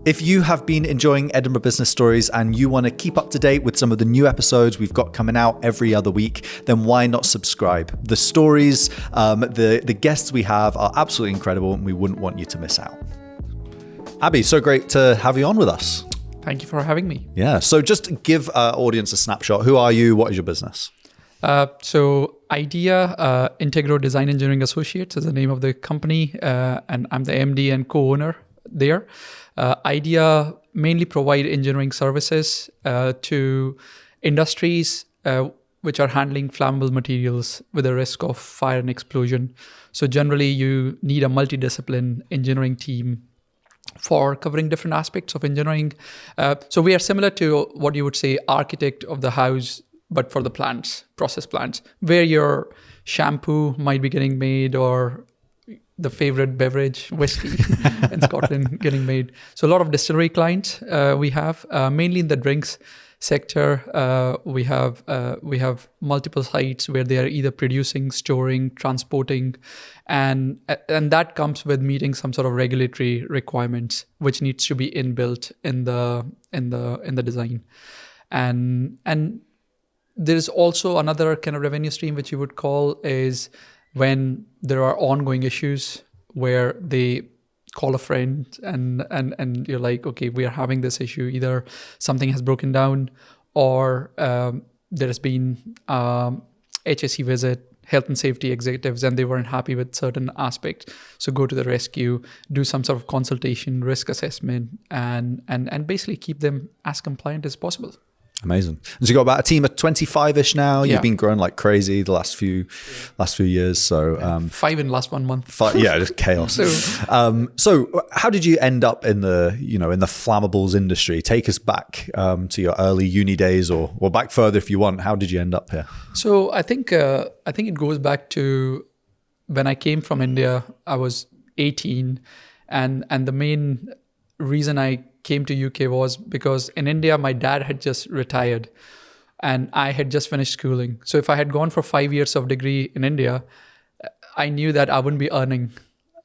If you have been enjoying Edinburgh Business Stories and you want to keep up to date with some of the new episodes we've got coming out every other week, then why not subscribe? The stories, the guests we have are absolutely incredible and we wouldn't want you to miss out. Abby, so great to have you on with us. Thank you for having me. Yeah, so just give our audience a snapshot. Who are you? What is your business? So IDEA, Integro Design Engineering Associates is the name of the company, and I'm the MD and co-owner there. IDEA mainly provide engineering services to industries which are handling flammable materials with a risk of fire and explosion. So generally, you need a multidiscipline engineering team for covering different aspects of engineering. So we are similar to what you would say architect of the house, but for the plants, process plants, where your shampoo might be getting made or the favorite beverage, whiskey in Scotland getting made. So a lot of distillery clients we have, mainly in the drinks sector. We have multiple sites where they are either producing, storing, transporting, and that comes with meeting some sort of regulatory requirements, which needs to be inbuilt in the design. And there is also another kind of revenue stream which you would call is when there are ongoing issues where they call a friend and you're like, okay, we are having this issue. Either something has broken down or there has been HSE visit, health and safety executives, and they weren't happy with certain aspects. So go to the rescue, do some sort of consultation, risk assessment, and basically keep them as compliant as possible. Amazing. And so you've got about a team of 25-ish now. Yeah. You've been growing like crazy the last few years. So 5 in the last 1 month. Yeah, just chaos. So how did you end up in the flammables industry? Take us back to your early uni days, or back further if you want. How did you end up here? So I think it goes back to when I came from India. I was 18, and the main reason I came to UK was because in India, my dad had just retired and I had just finished schooling. So if I had gone for 5 years of degree in India, I knew that I wouldn't be earning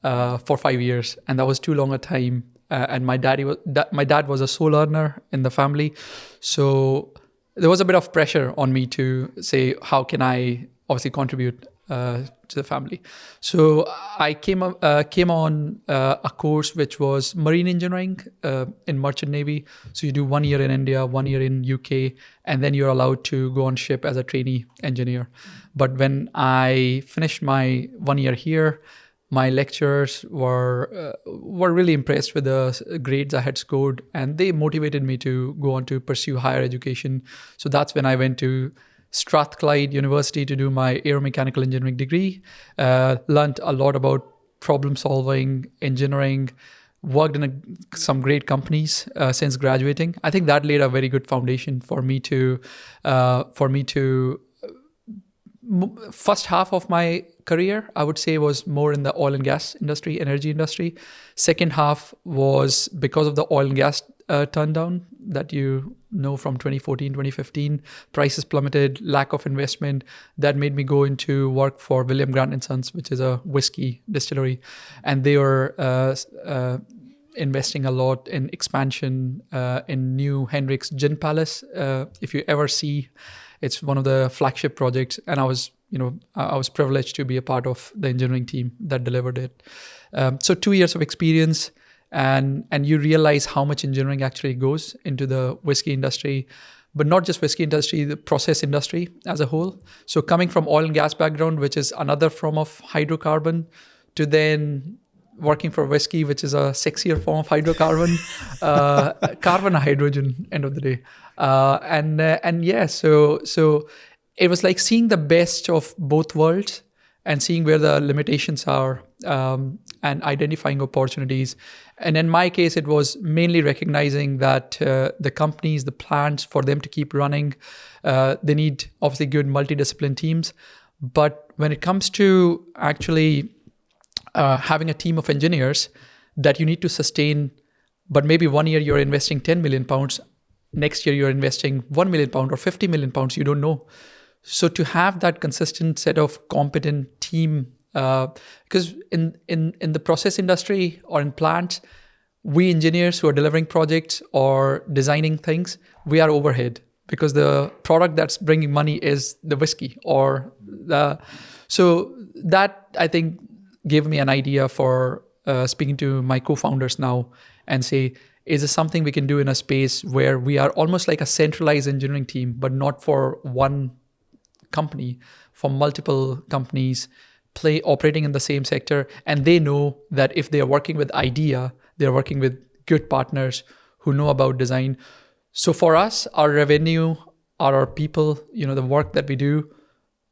for 5 years. And that was too long a time. And my dad was a sole earner in the family. So there was a bit of pressure on me to say, how can I obviously contribute to the family? So I came on a course which was marine engineering in Merchant Navy. So you do 1 year in India, 1 year in UK, and then you're allowed to go on ship as a trainee engineer. But when I finished my 1 year here, my lecturers were really impressed with the grades I had scored, and they motivated me to go on to pursue higher education. So that's when I went to Strathclyde University to do my aeromechanical engineering degree. Learned a lot about problem solving, engineering, worked in some great companies since graduating. I think that laid a very good foundation for me to first half of my career, I would say, was more in the oil and gas industry, energy industry. Second half was because of the oil and gas turndown that you know from 2014, 2015. Prices plummeted, lack of investment. That made me go into work for William Grant & Sons, which is a whiskey distillery. And they were investing a lot in expansion in New Hendricks Gin Palace. If you ever see, it's one of the flagship projects. And I was privileged to be a part of the engineering team that delivered it. So 2 years of experience, and you realize how much engineering actually goes into the whiskey industry, but not just whiskey industry, the process industry as a whole. So coming from oil and gas background, which is another form of hydrocarbon, to then working for whiskey, which is a sexier form of hydrocarbon, carbon and hydrogen, end of the day. So it was like seeing the best of both worlds and seeing where the limitations are, and identifying opportunities. And in my case, it was mainly recognizing that the companies, the plants, for them to keep running, they need obviously good multidiscipline teams. But when it comes to actually having a team of engineers that you need to sustain, but maybe 1 year you're investing 10 million pounds, next year you're investing 1 million pounds or 50 million pounds, you don't know. So to have that consistent set of competent team, because in the process industry or in plants, we engineers who are delivering projects or designing things, we are overhead because the product that's bringing money is the whiskey or the. So that I think gave me an idea for speaking to my co-founders now and say, is this something we can do in a space where we are almost like a centralized engineering team, but not for one company, for multiple companies operating in the same sector, and they know that if they are working with idea, they're working with good partners who know about design. So for us, our revenue are our people, the work that we do,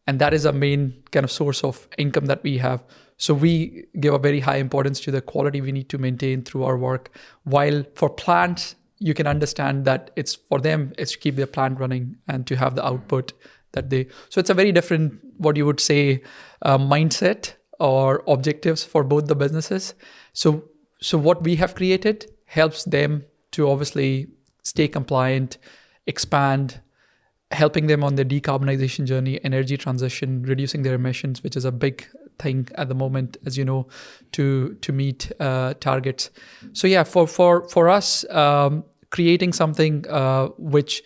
and that is a main kind of source of income that we have. So we give a very high importance to the quality we need to maintain through our work. While for plants, you can understand that it's for them, it's to keep their plant running and to have the output that they. So it's a very different, what you would say, mindset or objectives for both the businesses. So what we have created helps them to obviously stay compliant, expand, helping them on their decarbonization journey, energy transition, reducing their emissions, which is a big thing at the moment, as you know, to meet targets. So yeah, for us, creating something which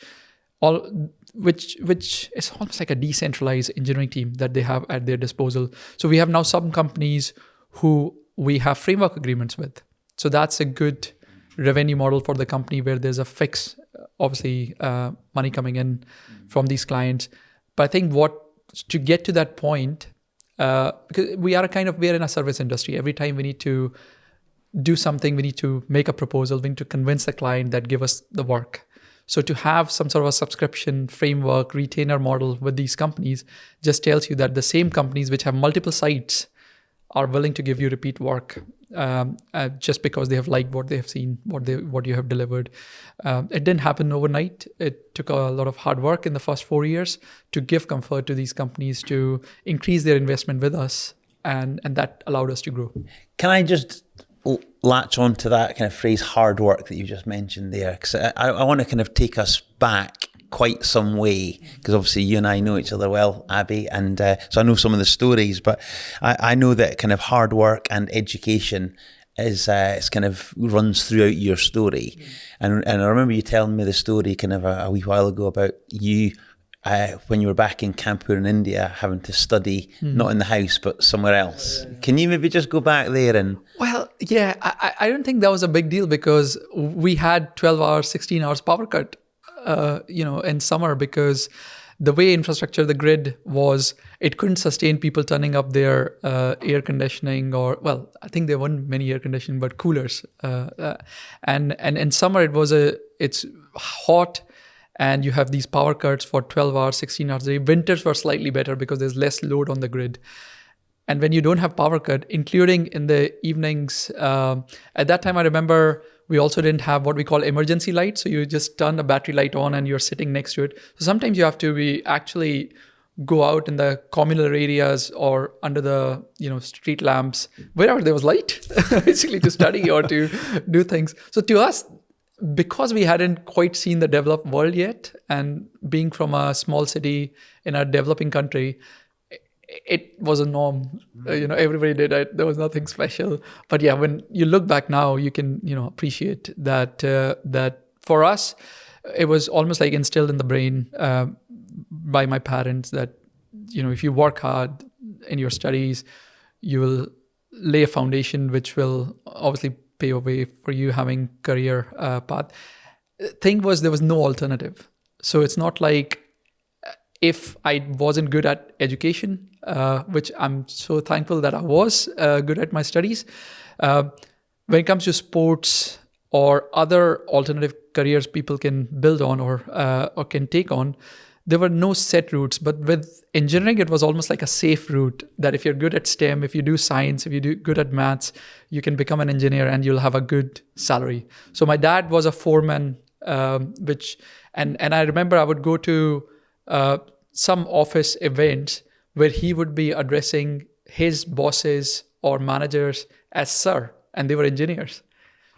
is almost like a decentralized engineering team that they have at their disposal. So we have now some companies who we have framework agreements with. So that's a good revenue model for the company where there's a fix, obviously, money coming in from these clients. But I think to get to that point, because we are in a service industry. Every time we need to do something, we need to make a proposal, we need to convince the client that give us the work. So to have some sort of a subscription framework, retainer model with these companies just tells you that the same companies which have multiple sites are willing to give you repeat work just because they have liked what they have seen, what you have delivered. It didn't happen overnight. It took a lot of hard work in the first 4 years to give comfort to these companies to increase their investment with us, and that allowed us to grow. Can I just latch on to that kind of phrase, hard work, that you just mentioned there? Because I want to kind of take us back quite some way, because obviously you and I know each other well, Abby, and so I know some of the stories, but I know that kind of hard work and education is it's kind of runs throughout your story. And I remember you telling me the story kind of a wee while ago about you when you were back in Kanpur in India, having to study not in the house but somewhere else. Can you maybe just go back there and... Well, yeah, I don't think that was a big deal because we had 12 hours, 16 hours power cut in summer, because the way infrastructure, the grid was, it couldn't sustain people turning up their air conditioning or, well, I think there weren't many air conditioning, but coolers. And in summer it's hot and you have these power cuts for 12 hours, 16 hours a day. Winters were slightly better because there's less load on the grid. And when you don't have power cut, including in the evenings, at that time I remember we also didn't have what we call emergency lights. So you just turn a battery light on and you're sitting next to it. So sometimes you have to actually go out in the communal areas or under the street lamps, wherever there was light, basically to study or to do things. So to us, because we hadn't quite seen the developed world yet, and being from a small city in a developing country, it was a norm. Everybody did it. There was nothing special. But yeah, when you look back now, you can appreciate that that for us, it was almost like instilled in the brain by my parents that if you work hard in your studies, you will lay a foundation which will obviously pave a way for you having career path. Thing was, there was no alternative. So it's not like if I wasn't good at education, which I'm so thankful that I was good at my studies. When it comes to sports or other alternative careers people can build on or can take on, there were no set routes. But with engineering, it was almost like a safe route that if you're good at STEM, if you do science, if you do good at maths, you can become an engineer and you'll have a good salary. So my dad was a foreman, and I remember I would go to some office events where he would be addressing his bosses or managers as sir, and they were engineers.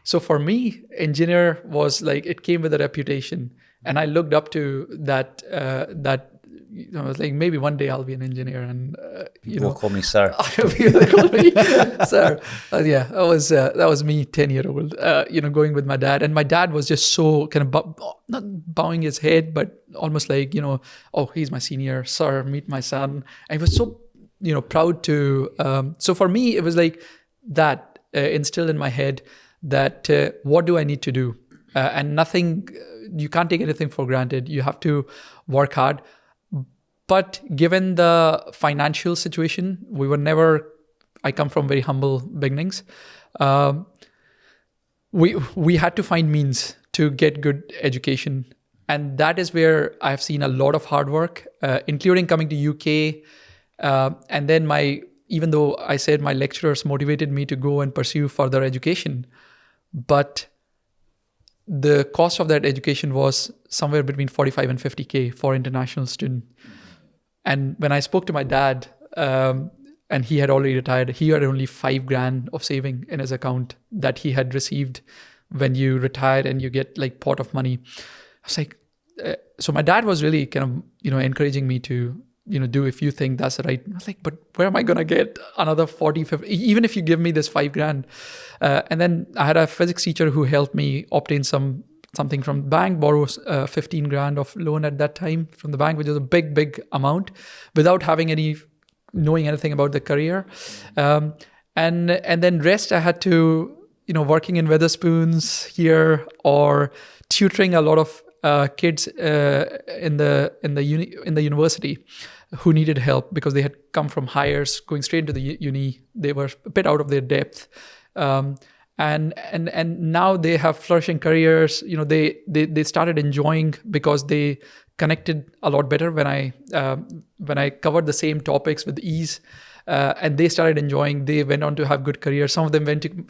So for me, engineer was like, it came with a reputation, and I looked up to that I was like, maybe one day I'll be an engineer, and People call me sir. People call me sir. Yeah, that was me, 10-year-old, going with my dad, and my dad was just so kind of not bowing his head, but almost like, oh, he's my senior, sir, meet my son. And he was so proud to. So for me, it was like that instilled in my head that what do I need to do, and nothing. You can't take anything for granted. You have to work hard. But given the financial situation, I come from very humble beginnings. We had to find means to get good education. And that is where I've seen a lot of hard work, including coming to UK. And then even though I said my lecturers motivated me to go and pursue further education, but the cost of that education was somewhere between 45 and 50K for international student. And when I spoke to my dad, and he had already retired, he had only $5,000 of saving in his account that he had received when you retired and you get like pot of money. I was like, so my dad was really kind of, encouraging me to, do if you think that's right. I was like, but where am I going to get another 40, 50, even if you give me this $5,000? And then I had a physics teacher who helped me obtain something from the bank, borrow $15,000 of loan at that time from the bank, which is a big, big amount, without knowing anything about the career. And then rest I had to, working in Wetherspoons here or tutoring a lot of kids in the university who needed help because they had come from hires, going straight into the uni. They were a bit out of their depth. And now they have flourishing careers. They started enjoying because they connected a lot better when I covered the same topics with ease. And they started enjoying. They went on to have good careers. Some of them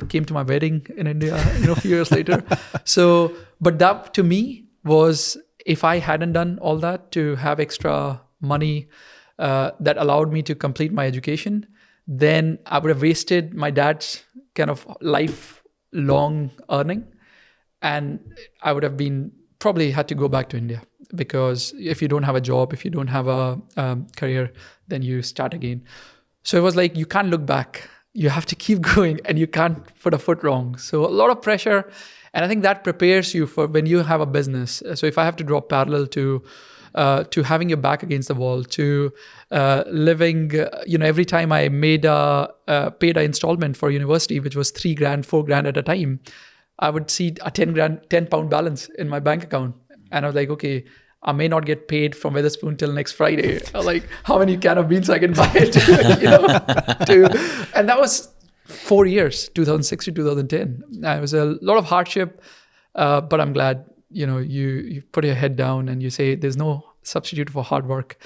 came to my wedding in India, a few years later. So, but that to me was, if I hadn't done all that to have extra money that allowed me to complete my education, then I would have wasted my dad's kind of lifelong earning, and I would have probably had to go back to India, because if you don't have a job, if you don't have a career, then you start again. So it was like, you can't look back. You have to keep going, and you can't put a foot wrong. So a lot of pressure. And I think that prepares you for when you have a business. So if I have to draw parallel to having your back against the wall, to living, every time I paid an installment for university, which was $3,000, $4,000 at a time, I would see a £10 balance in my bank account. And I was like, okay, I may not get paid from Wetherspoon till next Friday. Like, how many can of beans I can buy and that was 4 years, 2006 to 2010. It was a lot of hardship, but I'm glad, you put your head down and you say there's no substitute for hard work.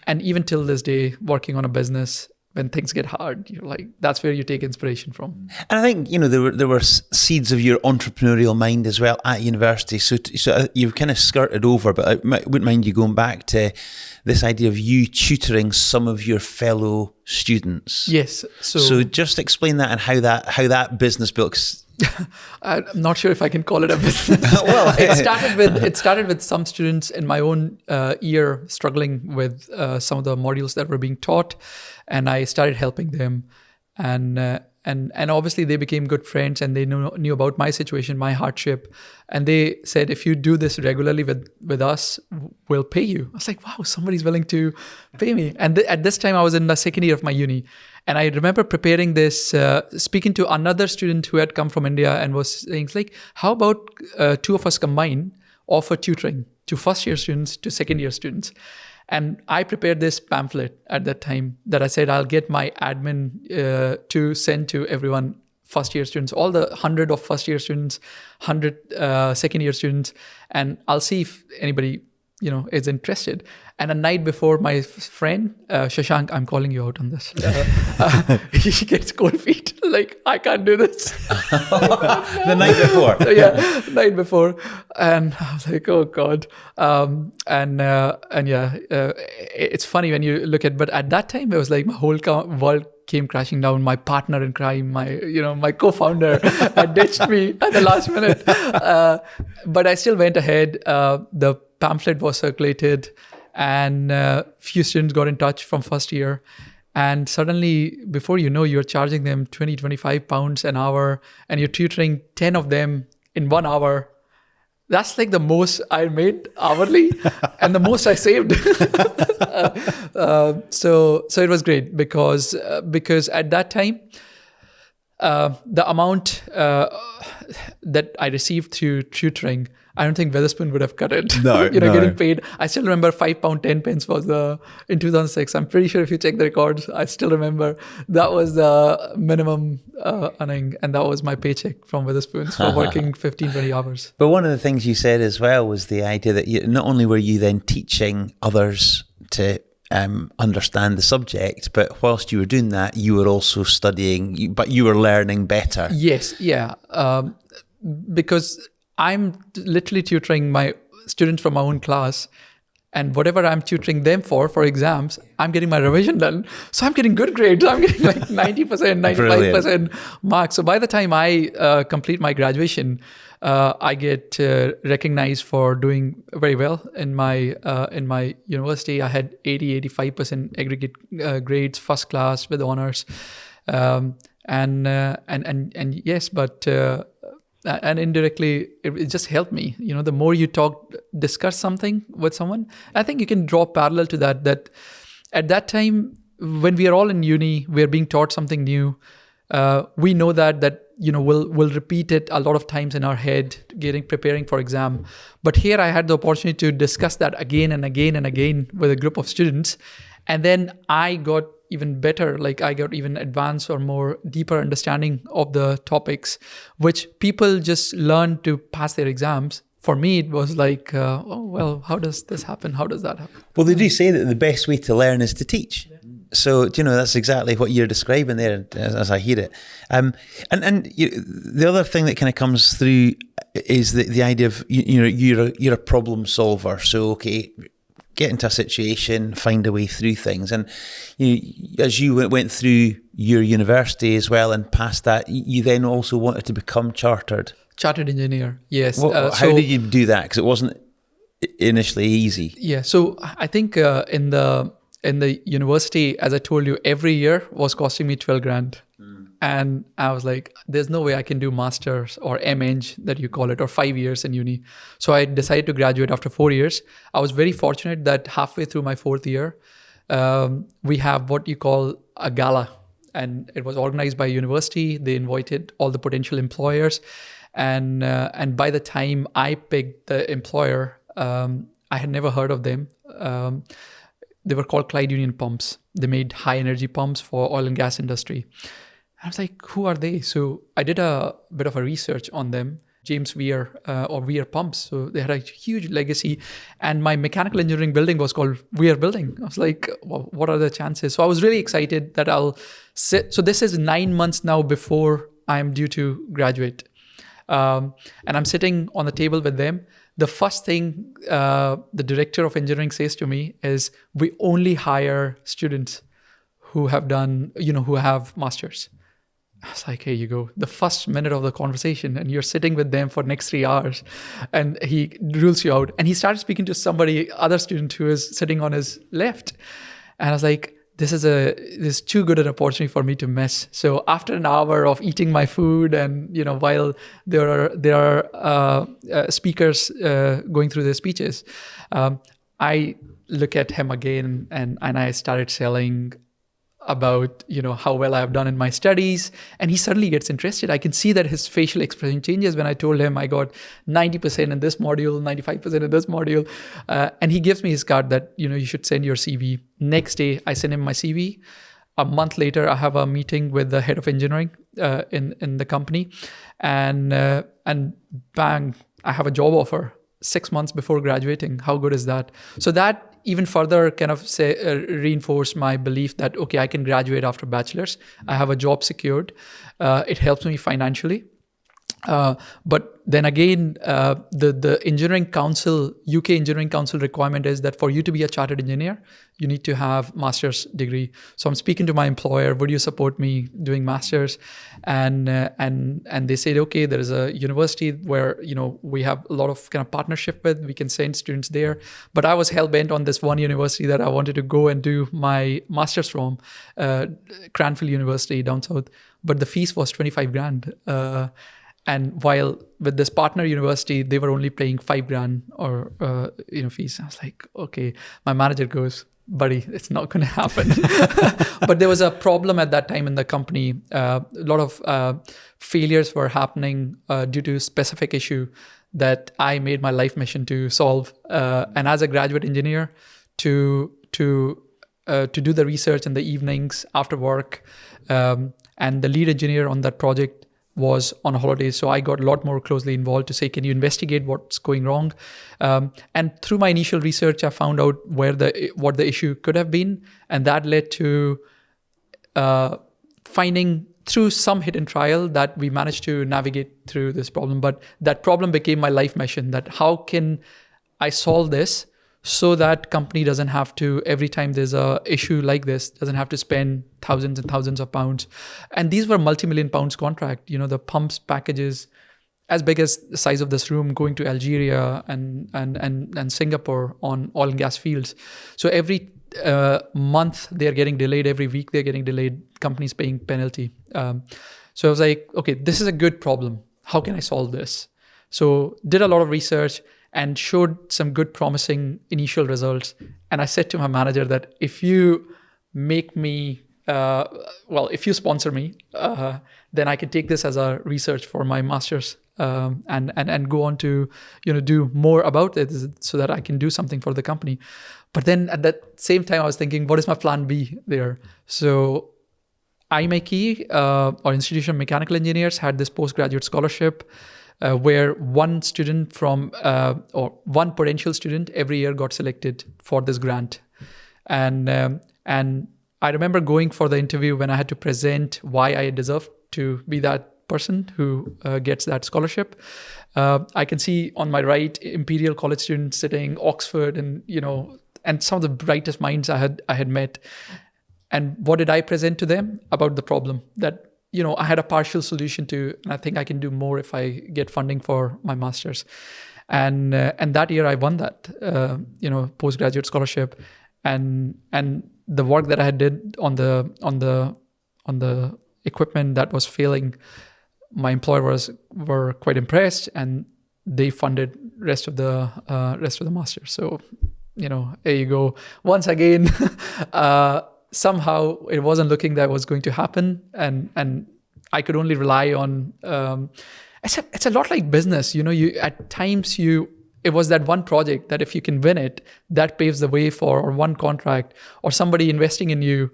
And even till this day, working on a business, when things get hard, you're like, that's where you take inspiration from. And I think, there were seeds of your entrepreneurial mind as well at university. So you've kind of skirted over, but I wouldn't mind you going back to this idea of you tutoring some of your fellow students. Yes. So just explain that and how that business built. I'm not sure if I can call it a business. Well, it started with some students in my own year struggling with some of the modules that were being taught, and I started helping them, and obviously they became good friends, and they knew about my situation, my hardship, and they said, if you do this regularly with us, we'll pay you. I was like, wow, somebody's willing to pay me. And at this time I was in the second year of my uni. And I remember preparing this, speaking to another student who had come from India and was saying, like, how about two of us combine, offer tutoring to first year students, to second year students. And I prepared this pamphlet at that time that I said, I'll get my admin to send to everyone, first year students, all the 100 of first year students, 100 second year students, and I'll see if anybody is interested. And a night before, my friend, Shashank, I'm calling you out on this. He gets cold feet. Like, I can't do this. The night before. Yeah, the night before. And I was like, oh God. It's funny when you look at, but at that time, it was like my whole world came crashing down. My partner in crime, my co-founder ditched me at the last minute. But I still went ahead. The pamphlet was circulated, and few students got in touch from first year. And suddenly, before you know, you're charging them 20, 25 pounds an hour, and you're tutoring 10 of them in 1 hour. That's like the most I made hourly and the most I saved. So it was great because at that time, the amount that I received through tutoring, I don't think Wetherspoon would have cut it. No, Getting paid. I still remember £5.10 was in 2006. I'm pretty sure if you check the records, I still remember that was the minimum earning, and that was my paycheck from Wetherspoons for working 15, 20 hours. But one of the things you said as well was the idea that not only were you then teaching others to understand the subject, but whilst you were doing that, you were also studying, but you were learning better. Yes, yeah. Because I'm literally tutoring my students from my own class, and whatever I'm tutoring them for exams, I'm getting my revision done. So I'm getting good grades. I'm getting like 90%, 95% marks. So by the time I complete my graduation, I get recognized for doing very well in my university. I had 80-85% aggregate grades, first class with honors, and yes, but and indirectly it just helped me. The more you discuss something with someone, I think you can draw parallel to that. That at that time when we are all in uni, we are being taught something new. We know that we'll repeat it a lot of times in our head, preparing for exam. But here I had the opportunity to discuss that again and again and again with a group of students. And then I got even better, like I got even advanced or more deeper understanding of the topics, which people just learn to pass their exams. For me, it was like, how does this happen? How does that happen? Well, they do say that the best way to learn is to teach. Yeah. So, that's exactly what you're describing there as I hear it. And the other thing that kind of comes through is the idea of, you're a problem solver. So, okay, get into a situation, find a way through things. And as you went through your university as well and past that, you then also wanted to become chartered. Chartered engineer, yes. How did you do that? Because it wasn't initially easy. Yeah, so I think in the university, as I told you, every year was costing me 12 grand. And I was like, there's no way I can do master's or MEng that you call it, or 5 years in uni. So I decided to graduate after 4 years. I was very fortunate that halfway through my 4th year, we have what you call a gala. And it was organized by a university. They invited all the potential employers. And by the time I picked the employer, I had never heard of them. They were called Clyde Union Pumps. They made high energy pumps for oil and gas industry. I was like, who are they? So I did a bit of a research on them. James Weir or Weir Pumps. So they had a huge legacy. And my mechanical engineering building was called Weir Building. I was like, well, what are the chances? So I was really excited that I'll sit. So this is 9 months now before I'm due to graduate. And I'm sitting on the table with them. The first thing the director of engineering says to me is, we only hire students who have done, who have masters. I was like, here you go. The first minute of the conversation, and you're sitting with them for next 3 hours, and he rules you out. And he started speaking to other student who is sitting on his left. And I was like, this is too good an opportunity for me to miss. So after an hour of eating my food, and while there are speakers going through their speeches, I look at him again, and I started selling about how well I have done in my studies, and he suddenly gets interested. I can see that his facial expression changes when I told him I got 90% in this module, 95% in this module, and he gives me his card that you should send your CV. Next day, I send him my CV. A month later, I have a meeting with the head of engineering in the company, and bang, I have a job offer 6 months before graduating. How good is that? So that even further kind of reinforced my belief that, okay, I can graduate after bachelor's. I have a job secured. It helps me financially. But then again, the engineering council, UK engineering council requirement is that for you to be a chartered engineer, you need to have master's degree. So I'm speaking to my employer, would you support me doing master's? And they said, okay, there is a university where, you know, we have a lot of kind of partnership with, we can send students there. But I was hell bent on this one university that I wanted to go and do my master's from, Cranfield University down south. But the fees was 25 grand. And while with this partner university, they were only paying $5,000 or fees. I was like, okay. My manager goes, buddy, it's not going to happen. But there was a problem at that time in the company. A lot of failures were happening due to specific issue that I made my life mission to solve. And as a graduate engineer, to do the research in the evenings after work, and the lead engineer on that project was on holidays. So I got a lot more closely involved to say, can you investigate what's going wrong? And through my initial research, I found out what the issue could have been. And that led to finding through some hidden trial that we managed to navigate through this problem. But that problem became my life mission, that how can I solve this so that company doesn't have to, every time there's a issue like this, doesn't have to spend thousands and thousands of pounds. And these were multi-million pounds contract, the pumps packages as big as the size of this room going to Algeria and Singapore on oil and gas fields. So every month they're getting delayed, every week they're getting delayed, companies paying penalty. So I was like, okay, this is a good problem. How can I solve this? So did a lot of research and showed some good promising initial results. And I said to my manager that if you make me, if you sponsor me, then I can take this as a research for my master's and go on to, do more about it so that I can do something for the company. But then at that same time, I was thinking, what is my plan B there? So IMechE, or Institution of Mechanical Engineers, had this postgraduate scholarship where one student or one potential student every year got selected for this grant. And I remember going for the interview when I had to present why I deserved to be that person who gets that scholarship. I can see on my right, Imperial College students sitting, Oxford, and some of the brightest minds I had met. And what did I present to them about the problem that I had a partial solution to, and I think I can do more if I get funding for my master's. And that year I won that, postgraduate scholarship, and the work that I had did on the equipment that was failing, my employer were quite impressed, and they funded rest of the master's. So, there you go. Once again. Somehow it wasn't looking that was going to happen, and I could only rely on. It's a lot like business, You at times it was that one project that if you can win it, that paves the way for, or one contract, or somebody investing in you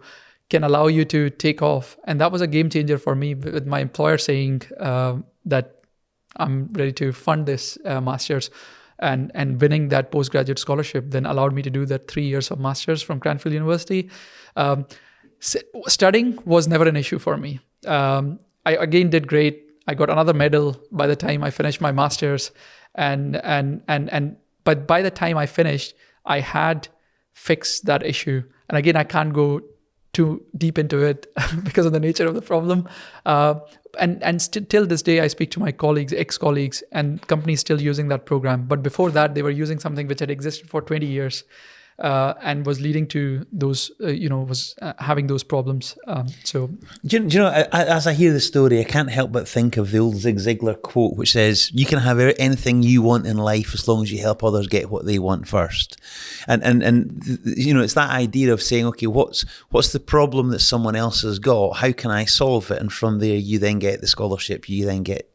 can allow you to take off, and that was a game changer for me. With my employer saying that I'm ready to fund this master's. And winning that postgraduate scholarship then allowed me to do that 3 years of master's from Cranfield University. Studying was never an issue for me. I again did great. I got another medal by the time I finished my master's, but by the time I finished, I had fixed that issue. And again, I can't go too deep into it because of the nature of the problem. Till this day, I speak to my colleagues, ex-colleagues, and companies still using that program. But before that, they were using something which had existed for 20 years and was leading to those, having those problems. So, do you know, as I hear the story, I can't help but think of the old Zig Ziglar quote, which says, "You can have anything you want in life as long as you help others get what they want first." And it's that idea of saying, okay, what's the problem that someone else has got? How can I solve it? And from there, you then get the scholarship. You then get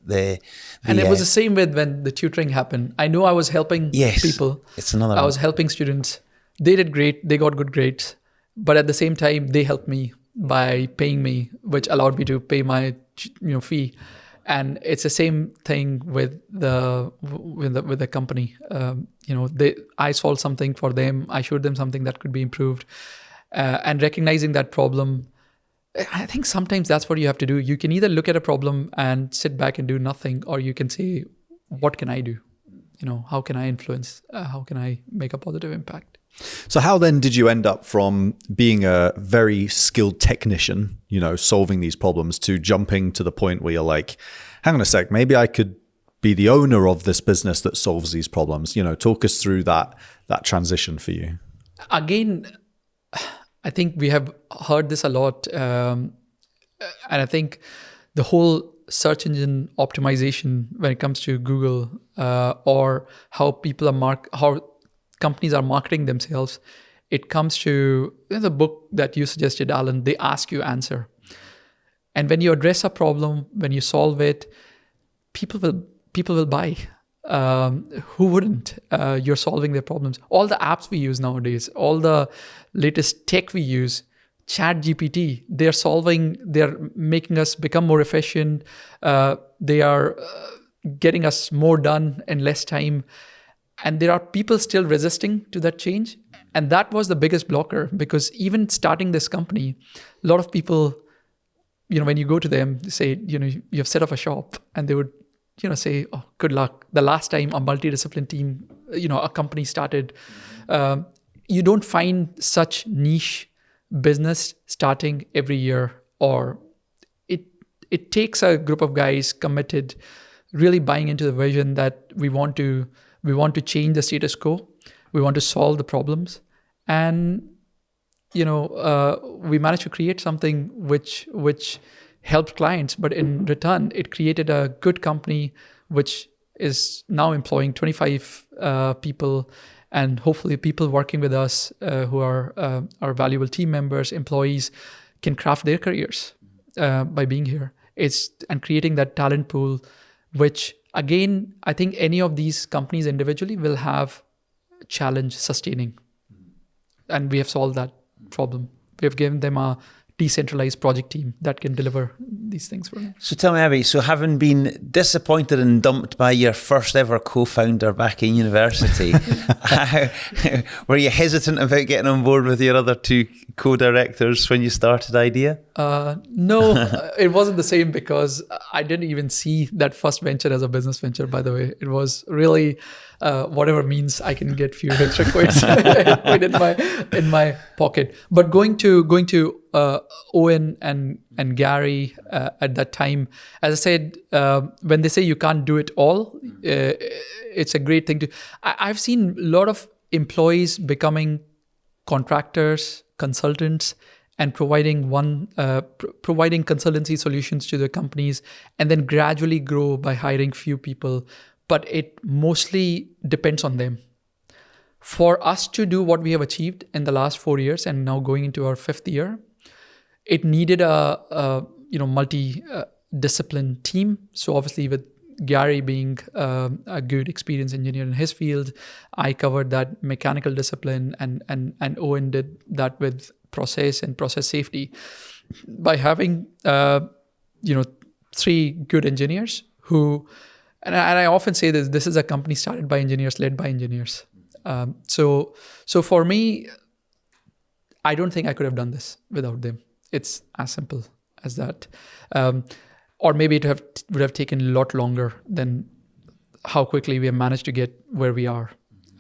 and it was the same with when the tutoring happened. I know I was helping people. It's another. I was helping students. They did great. They got good grades. But at the same time, they helped me by paying me, which allowed me to pay my fee. And it's the same thing with the company. I solved something for them. I showed them something that could be improved. And recognizing that problem I think sometimes that's what you have to do. You can either look at a problem and sit back and do nothing, or you can say, what can I do? How can I influence? How can I make a positive impact? So how then did you end up from being a very skilled technician, solving these problems, to jumping to the point where you're like, hang on a sec, maybe I could be the owner of this business that solves these problems? Talk us through that transition for you. Again, I think we have heard this a lot. And I think the whole search engine optimization when it comes to Google, or how how companies are marketing themselves, it comes to the book that you suggested, Alan. They ask you answer. And when you address a problem, when you solve it, people will buy. Who wouldn't? You're solving their problems. All the apps we use nowadays, all the latest tech we use, ChatGPT, they're making us become more efficient. They are getting us more done in less time. And there are people still resisting to that change. And that was the biggest blocker, because even starting this company, a lot of people, when you go to them, they say, you have set up a shop, and they would, say, oh, good luck. The last time a multidisciplinary team, a company started, you don't find such niche business starting every year, or it takes a group of guys committed, really buying into the vision that we want to change the status quo. We want to solve the problems. And, we managed to create something which helped clients, but in return, it created a good company, which is now employing 25 people, and hopefully people working with us who are our valuable team members, employees, can craft their careers by being here. And creating that talent pool, which again, I think any of these companies individually will have challenge sustaining. And we have solved that problem. We have given them a decentralized project team that can deliver these things for them. So tell me, Abhi, so having been disappointed and dumped by your first ever co-founder back in university, were you hesitant about getting on board with your other two co-directors when you started IDEA? No, it wasn't the same, because I didn't even see that first venture as a business venture, by the way. It was really whatever means I can get few extra coins in my pocket. But going to Owen and Gary at that time, as I said, when they say you can't do it all, it's a great thing to. I've seen a lot of employees becoming contractors, consultants, and providing consultancy solutions to the companies, and then gradually grow by hiring few people. But it mostly depends on them. For us to do what we have achieved in the last 4 years, and now going into our 5th year, it needed a multi-discipline team. So obviously, with Gary being a good experienced engineer in his field, I covered that mechanical discipline, and Owen did that with process and process safety. By having 3 good engineers who, and I often say this is a company started by engineers, led by engineers. So for me, I don't think I could have done this without them. It's as simple as that. Or maybe it would have taken a lot longer than how quickly we have managed to get where we are.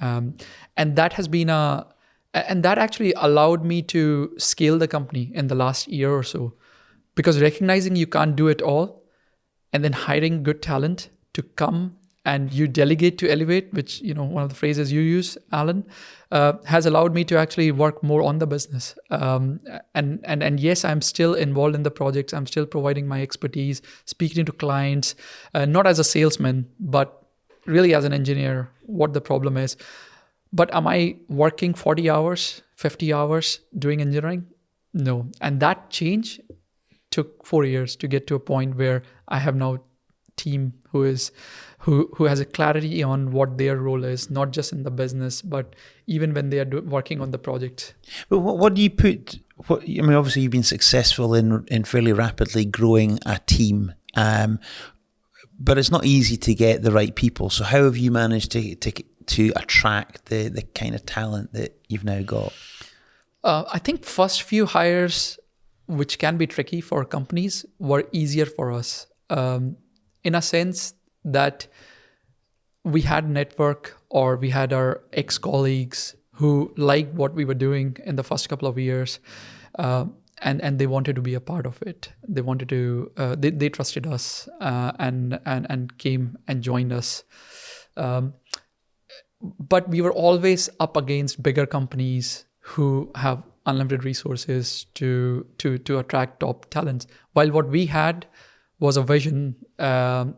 And that has been and that actually allowed me to scale the company in the last year or so, because recognizing you can't do it all, and then hiring good talent to come and you delegate to elevate, which, one of the phrases you use, Alan, has allowed me to actually work more on the business. And yes, I'm still involved in the projects. I'm still providing my expertise, speaking to clients, not as a salesman, but really as an engineer, what the problem is. But am I working 40 hours, 50 hours doing engineering? No. And that change took 4 years to get to a point where I have now team who has a clarity on what their role is, not just in the business, but even when they are working on the project. But what do you put? Obviously you've been successful in fairly rapidly growing a team, but it's not easy to get the right people. So how have you managed to attract the kind of talent that you've now got? I think first few hires which can be tricky for companies, were easier for us, in a sense that we had network, or we had our ex-colleagues who liked what we were doing in the first couple of years, and they wanted to be a part of it. They wanted to. They trusted us, and came and joined us. But we were always up against bigger companies who have unlimited resources to attract top talents. While what we had was a vision, and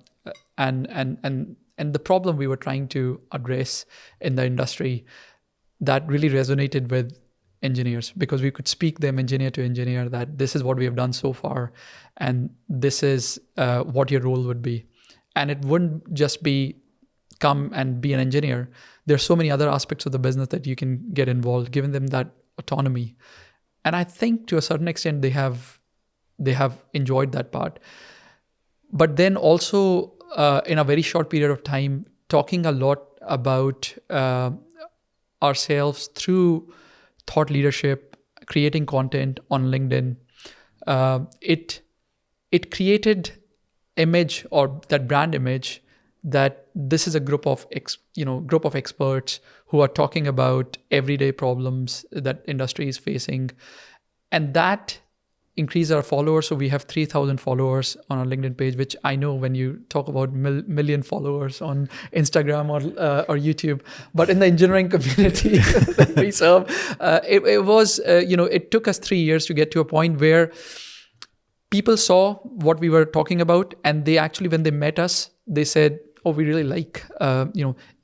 the problem we were trying to address in the industry that really resonated with engineers, because we could speak them engineer to engineer that this is what we have done so far, and this is what your role would be. And it wouldn't just be come and be an engineer. There's so many other aspects of the business that you can get involved, giving them that autonomy. And I think to a certain extent they have enjoyed that part. But then also in a very short period of time, talking a lot about ourselves through thought leadership, creating content on LinkedIn, it created image, or that brand image, that this is a group of experts who are talking about everyday problems that industry is facing, and that increase our followers. So we have 3,000 followers on our LinkedIn page, which I know when you talk about million followers on Instagram or YouTube, but in the engineering community that we serve, it was, it took us 3 years to get to a point where people saw what we were talking about, and they actually, when they met us, they said, oh, we really like,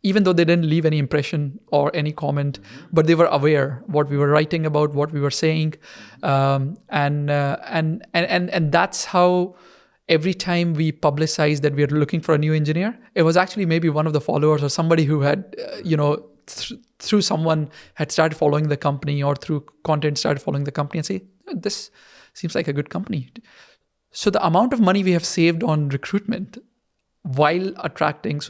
even though they didn't leave any impression or any comment, but they were aware what we were writing about, what we were saying. And that's how every time we publicized that we are looking for a new engineer, it was actually maybe one of the followers or somebody who had, through someone had started following the company, or through content started following the company, and say, this seems like a good company. So the amount of money we have saved on recruitment while attracting,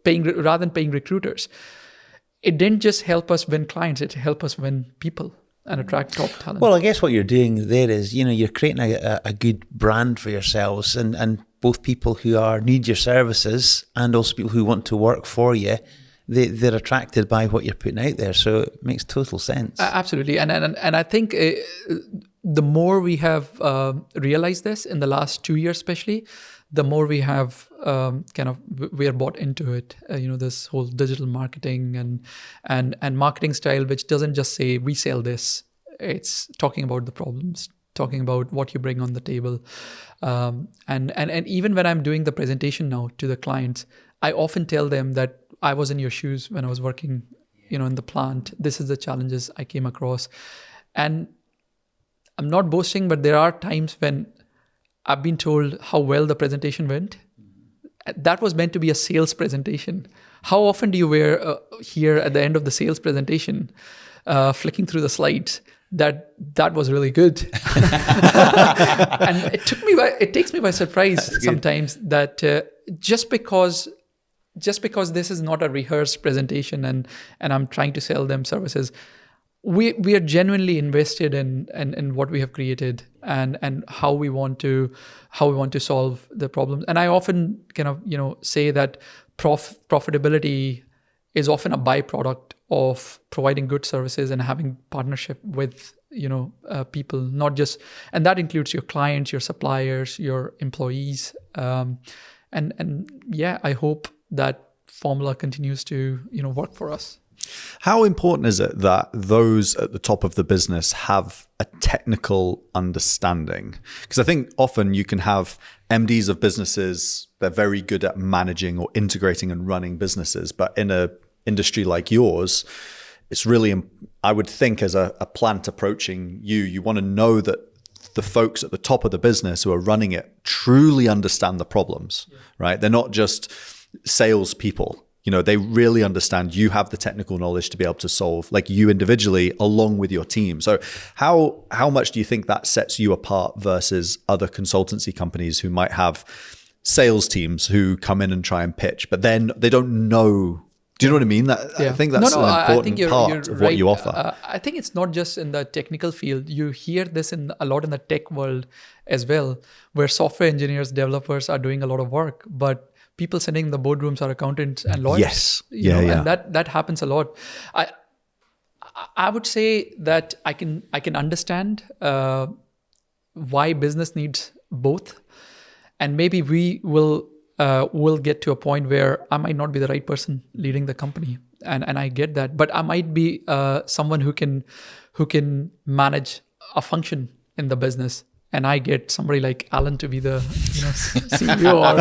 paying rather than paying recruiters, it didn't just help us win clients, it helped us win people and attract top talent. Well, I guess what you're doing there is, you're creating a good brand for yourselves, and both people who need your services and also people who want to work for you, they're attracted by what you're putting out there. So it makes total sense. Absolutely. And I think the more we have realized this in the last 2 years, especially, the more we have we are bought into it. This whole digital marketing and marketing style, which doesn't just say we sell this. It's talking about the problems, talking about what you bring on the table. And even when I'm doing the presentation now to the clients, I often tell them that I was in your shoes when I was working, in the plant. This is the challenges I came across. And I'm not boasting, but there are times when I've been told how well the presentation went. That was meant to be a sales presentation. How often do you hear at the end of the sales presentation, flicking through the slides, that was really good? And it takes me by surprise sometimes that just because this is not a rehearsed presentation and I'm trying to sell them services, we are genuinely invested in what we have created and how we want to solve the problems. And I often say that profitability is often a byproduct of providing good services and having partnership with people, not just, and that includes your clients, your suppliers, your employees, and I hope that formula continues to work for us. How important is it that those at the top of the business have a technical understanding? Because I think often you can have MDs of businesses, they're very good at managing or integrating and running businesses. But in an industry like yours, it's really, I would think as a plant approaching you want to know that the folks at the top of the business who are running it truly understand the problems, right? They're not just salespeople. They really understand. You have the technical knowledge to be able to solve, like you individually, along with your team. So how much do you think that sets you apart versus other consultancy companies who might have sales teams who come in and try and pitch, but then they don't know Do you know what I mean? I think that's an important part of what you offer. I think it's not just in the technical field. You hear this a lot in the tech world as well, where software engineers, developers are doing a lot of work, but people sitting in the boardrooms are accountants and lawyers. Yes. And that happens a lot. I would say that I can understand why business needs both, and maybe we will get to a point where I might not be the right person leading the company, and I get that, but I might be someone who can manage a function in the business. And I get somebody like Alan to be the CEO or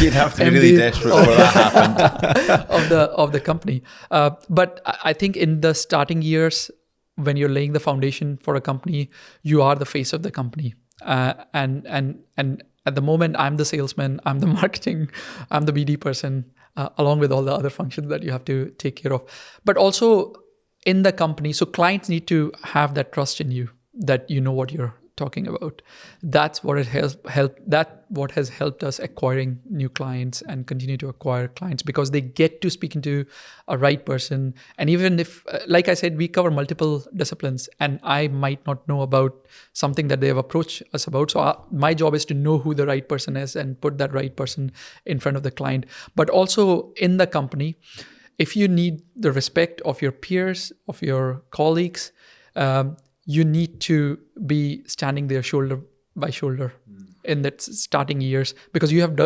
you'd have to be really desperate for that happened of the company. But I think in the starting years, when you're laying the foundation for a company, you are the face of the company. And at the moment, I'm the salesman, I'm the marketing, I'm the BD person, along with all the other functions that you have to take care of. But also in the company, so clients need to have that trust in you, that you know what you're talking about. That's what has helped us acquiring new clients and continue to acquire clients, because they get to speak into a right person. And even if, like I said, we cover multiple disciplines, and I might not know about something that they have approached us about. So my job is to know who the right person is and put that right person in front of the client. But also in the company, if you need the respect of your peers, of your colleagues, you need to be standing there shoulder by shoulder in that starting years, because you have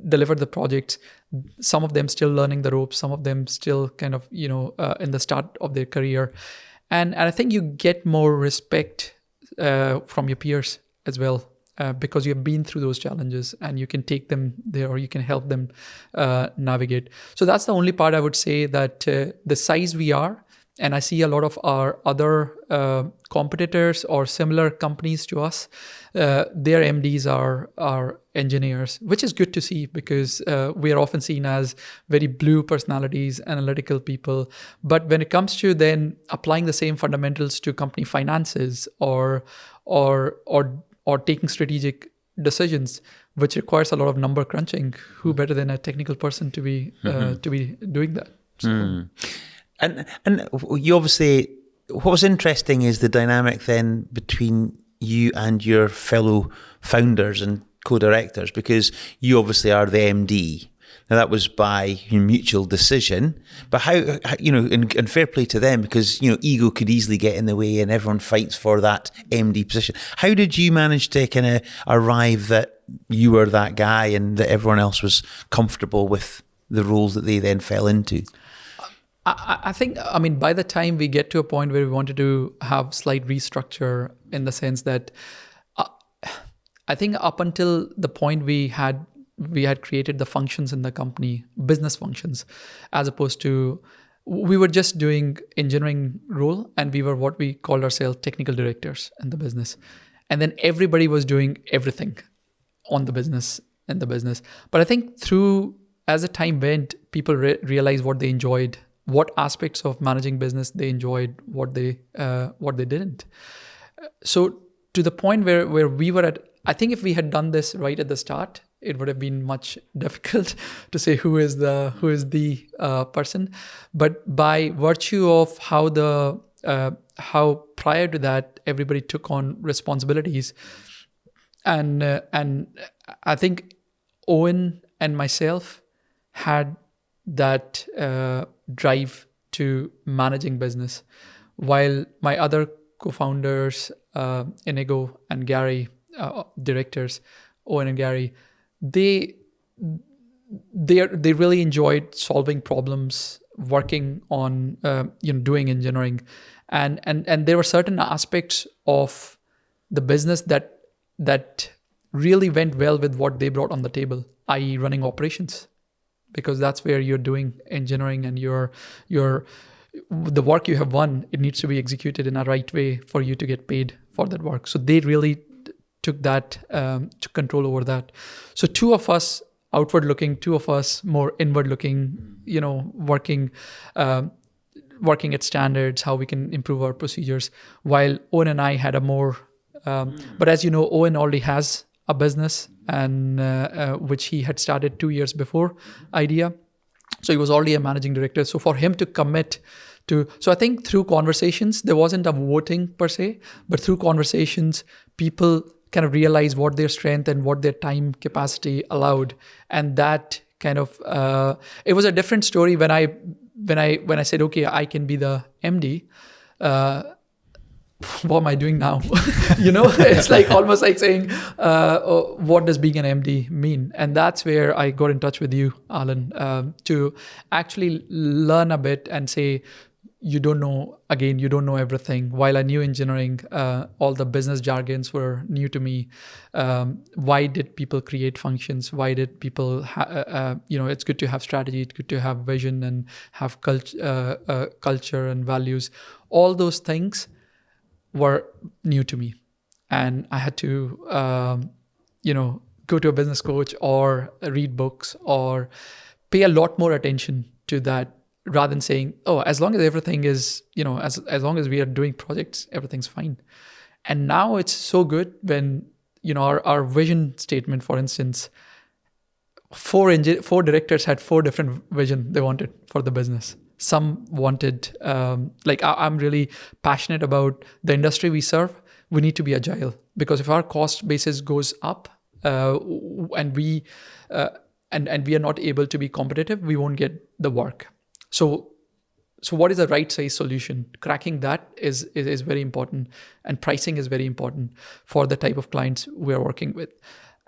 delivered the projects, some of them still learning the ropes, some of them still kind of, in the start of their career. And I think you get more respect from your peers as well, because you have been through those challenges and you can take them there, or you can help them navigate. So that's the only part I would say, that the size we are, and I see a lot of our other competitors or similar companies to us, their MDs are engineers, which is good to see, because we are often seen as very blue personalities, analytical people. But when it comes to then applying the same fundamentals to company finances or taking strategic decisions, which requires a lot of number crunching, who better than a technical person to be doing that? So. And you obviously, what was interesting is the dynamic then between you and your fellow founders and co-directors, because you obviously are the MD. Now that was by mutual decision, but how and fair play to them, because ego could easily get in the way and everyone fights for that MD position. How did you manage to kind of arrive that you were that guy and that everyone else was comfortable with the roles that they then fell into? I think, by the time we get to a point where we wanted to have slight restructure, in the sense that I think up until the point we had created the functions in the company, business functions, as opposed to, we were just doing engineering role, and we were what we called ourselves technical directors in the business. And then everybody was doing everything on the business, in the business. But I think as the time went, people realized what they enjoyed, what aspects of managing business they enjoyed, what they didn't. So to the point where we were at, I think if we had done this right at the start, it would have been much difficult to say who is the person. But by virtue of how prior to that everybody took on responsibilities, and I think Owen and myself had that drive to managing business, while my other co-founders, Inigo and Gary, directors, Owen and Gary, they really enjoyed solving problems, working on doing engineering, and there were certain aspects of the business that really went well with what they brought on the table, i.e. running operations, because that's where you're doing engineering, and the work you have won, it needs to be executed in a right way for you to get paid for that work. So they really took that to control over that. So two of us outward looking, two of us more inward looking, working at standards, how we can improve our procedures, while Owen and I had a more, but as you know, Owen already has a business, and which he had started 2 years before Idea. So he was already a managing director. So for him to commit so I think through conversations, there wasn't a voting per se, but through conversations, people kind of realized what their strength and what their time capacity allowed. And that kind of, it was a different story when I said, okay, I can be the MD. What am I doing now? It's like almost like saying, what does being an MD mean? And that's where I got in touch with you, Alan, to actually learn a bit and say, you don't know everything. While I knew engineering, all the business jargons were new to me. Why did people create functions? Why did people, it's good to have strategy, it's good to have vision and have culture and values. All those things were new to me. And I had to, go to a business coach or read books or pay a lot more attention to that, rather than saying, oh, as long as everything is, as long as we are doing projects, everything's fine. And now it's so good when, our vision statement, for instance, four directors had 4 different vision they wanted for the business. Some wanted, I'm really passionate about the industry we serve. We need to be agile, because if our cost basis goes up and we are not able to be competitive, we won't get the work. So what is the right size solution? Cracking that is very important, and pricing is very important for the type of clients we are working with.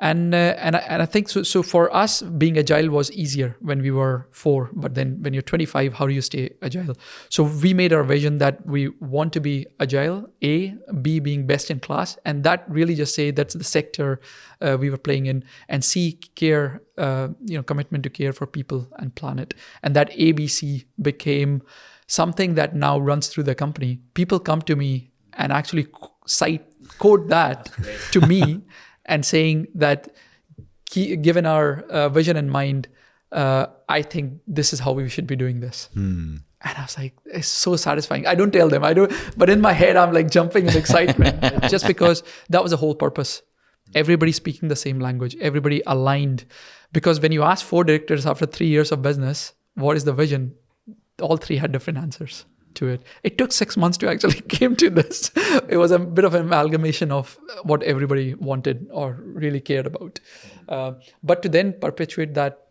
And I think so for us, being agile was easier when we were 4, but then when you're 25, how do you stay agile? So we made our vision that we want to be agile, A, B, being best in class, and that really just say that's the sector we were playing in, and C, care, commitment to care for people and planet. And that ABC became something that now runs through the company. People come to me and actually quote that to me, and saying that, given our vision in mind, I think this is how we should be doing this. And I was like, it's so satisfying. I don't tell them, but in my head, I'm like jumping in excitement, just because that was the whole purpose. Everybody speaking the same language, everybody aligned. Because when you ask 4 directors after 3 years of business, what is the vision? All 3 had different answers to it. It took 6 months to actually came to this. It was a bit of an amalgamation of what everybody wanted or really cared about. But to then perpetuate that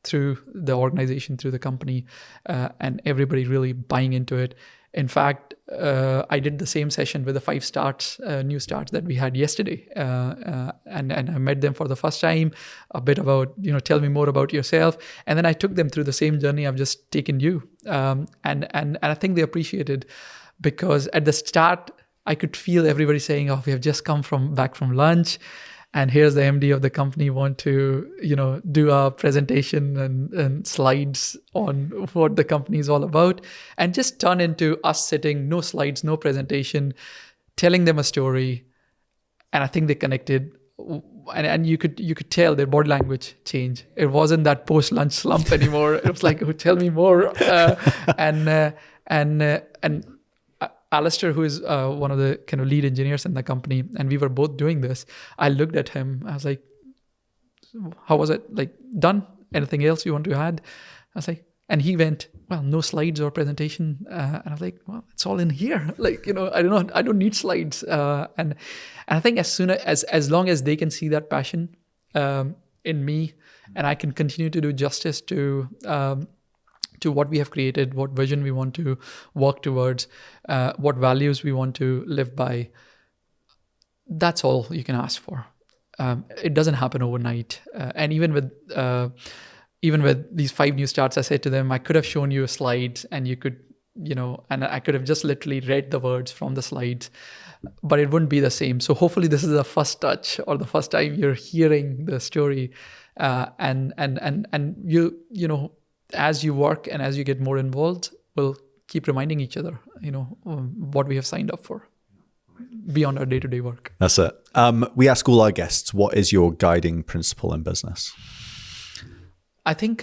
through the organization, through the company, and everybody really buying into it. In fact, I did the same session with the 5 new starts that we had yesterday. And I met them for the first time, a bit about, tell me more about yourself. And then I took them through the same journey I've just taken you. And I think they appreciated, because at the start, I could feel everybody saying, oh, we have just come back from lunch. And here's the MD of the company want to, do a presentation and slides on what the company is all about, and just turn into us sitting, no slides, no presentation, telling them a story. And I think they connected, and you could tell their body language change. It wasn't that post-lunch slump anymore. It was like, oh, tell me more. And Alistair, who is one of the kind of lead engineers in the company, and we were both doing this. I looked at him. I was like, how was it? Like, done? Anything else you want to add? I was like, and he went, well, no slides or presentation. And I was like, well, it's all in here. Like, I don't need slides. And I think as long as they can see that passion in me, and I can continue to do justice to what we have created, what vision we want to work towards, what values we want to live by, that's all you can ask for. It doesn't happen overnight. And even with these 5 new starts, I said to them, I could have shown you a slide and you could, and I could have just literally read the words from the slides, but it wouldn't be the same. So hopefully this is the first touch or the first time you're hearing the story. And you, as you work and as you get more involved, we'll keep reminding each other, what we have signed up for beyond our day-to-day work. That's it. We ask all our guests, what is your guiding principle in business? I think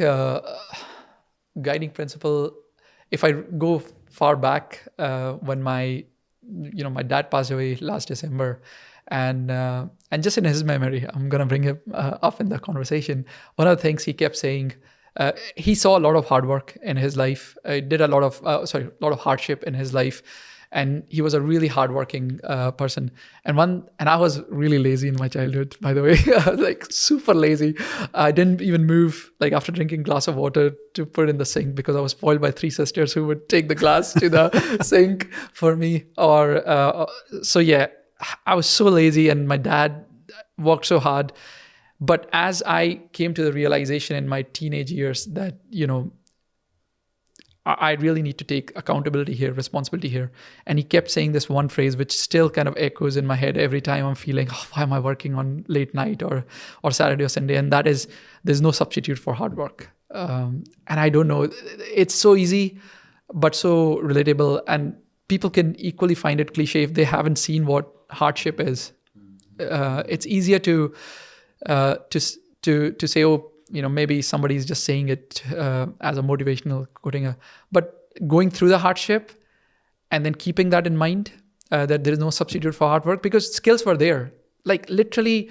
guiding principle, if I go far back, when my dad passed away last December, and just in his memory, I'm going to bring him up in the conversation. One of the things he kept saying, he saw a lot of hard work in his life. Did a lot of hardship in his life, and he was a really hardworking person. And I was really lazy in my childhood, by the way. I was like super lazy. I didn't even move like after drinking a glass of water to put it in the sink because I was spoiled by 3 sisters who would take the glass to the sink for me. So yeah, I was so lazy, and my dad worked so hard. But as I came to the realization in my teenage years that, I really need to take accountability here, responsibility here. And he kept saying this one phrase, which still kind of echoes in my head every time I'm feeling, why am I working on late night or Saturday or Sunday? And that is, there's no substitute for hard work. And I don't know, it's so easy, but so relatable. And people can equally find it cliche if they haven't seen what hardship is. It's easier to say, maybe somebody's just saying it as a motivational quoting, but going through the hardship and then keeping that in mind, that there is no substitute for hard work, because skills were there. Like literally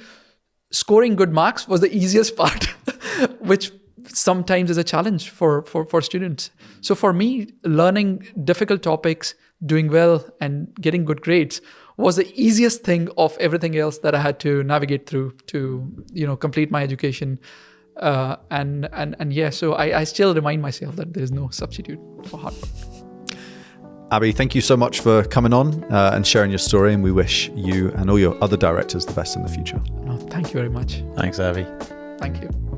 scoring good marks was the easiest part, which sometimes is a challenge for students. So for me, learning difficult topics, doing well and getting good grades was the easiest thing of everything else that I had to navigate through to, complete my education. So I still remind myself that there is no substitute for hard work. Abhi, thank you so much for coming on and sharing your story, and we wish you and all your other directors the best in the future. No, thank you very much. Thanks, Abhi. Thank you.